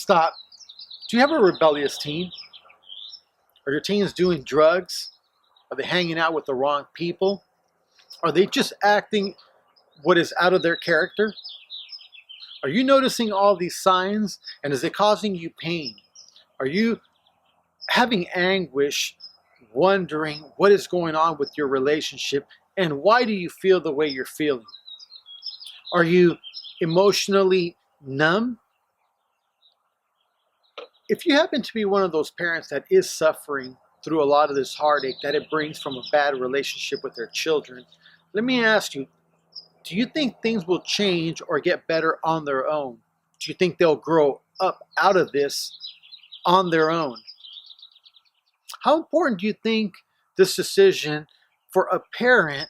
stop. Do you have a rebellious teen? Are your teens doing drugs? Are they hanging out with the wrong people? Are they just acting what is out of their character? Are you noticing all these signs, and is it causing you pain? Are you having anguish, wondering what is going on with your relationship, and why do you feel the way you're feeling? Are you emotionally numb? If you happen to be one of those parents that is suffering through a lot of this heartache that it brings from a bad relationship with their children, let me ask you, do you think things will change or get better on their own? Do you think they'll grow up out of this on their own? How important do you think this decision for a parent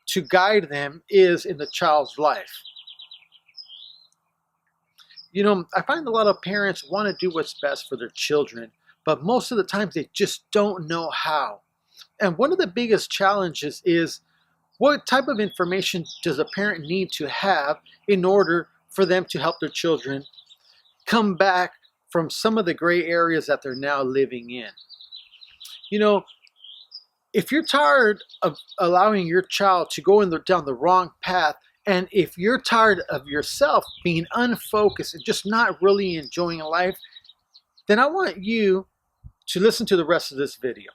to guide them is in the child's life? You know, I find a lot of parents want to do what's best for their children, but most of the times they just don't know how. And one of the biggest challenges is, what type of information does a parent need to have in order for them to help their children come back from some of the gray areas that they're now living in? You know, if you're tired of allowing your child to go down the wrong path, and if you're tired of yourself being unfocused and just not really enjoying life, then I want you to listen to the rest of this video.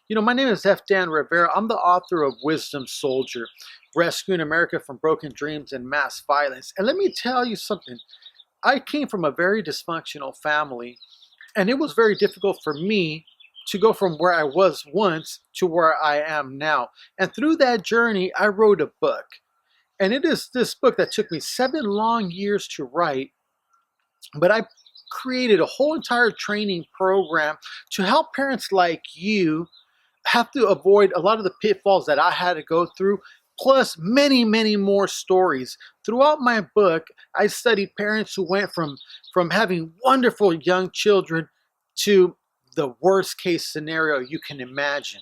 You know, my name is F. Dan Rivera. I'm the author of Wisdom Soldier, Rescuing America from Broken Dreams and Mass Violence. And let me tell you something. I came from a very dysfunctional family, and it was very difficult for me to go from where I was once to where I am now. And through that journey, I wrote a book. And it is this book that took me 7 long years to write, but I created a whole entire training program to help parents like you have to avoid a lot of the pitfalls that I had to go through, plus many, many more stories. Throughout my book, I studied parents who went from having wonderful young children to the worst case scenario you can imagine.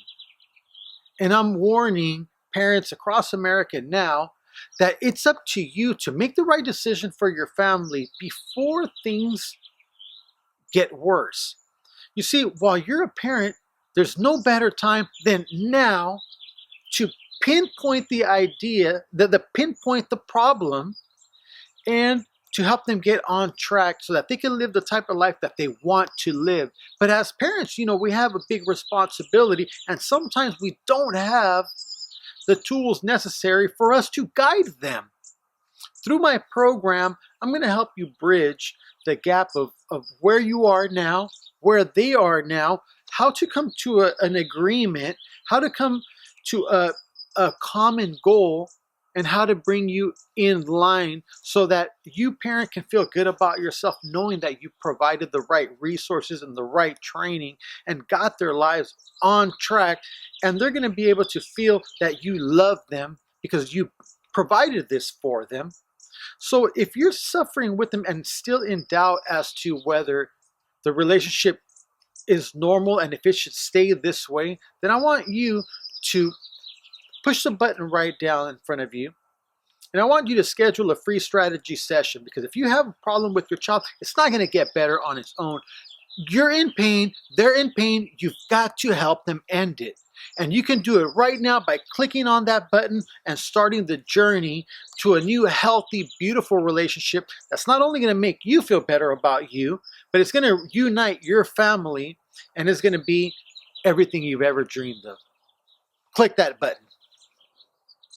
And I'm warning parents across America now that it's up to you to make the right decision for your family before things get worse. You see, while you're a parent, there's no better time than now to pinpoint the idea, pinpoint the problem, and to help them get on track so that they can live the type of life that they want to live. But as parents, you know, we have a big responsibility, and sometimes we don't have the tools necessary for us to guide them. Through my program, I'm going to help you bridge the gap of where you are now, where they are now, how to come to an agreement, how to come to a common goal, and how to bring you in line so that you, parent, can feel good about yourself knowing that you provided the right resources and the right training and got their lives on track, and they're going to be able to feel that you love them because you provided this for them. So if you're suffering with them and still in doubt as to whether the relationship is normal and if it should stay this way, then I want you to push the button right down in front of you. And I want you to schedule a free strategy session, because if you have a problem with your child, it's not going to get better on its own. You're in pain, they're in pain, you've got to help them end it. And you can do it right now by clicking on that button and starting the journey to a new, healthy, beautiful relationship that's not only going to make you feel better about you, but it's going to unite your family, and it's going to be everything you've ever dreamed of. Click that button.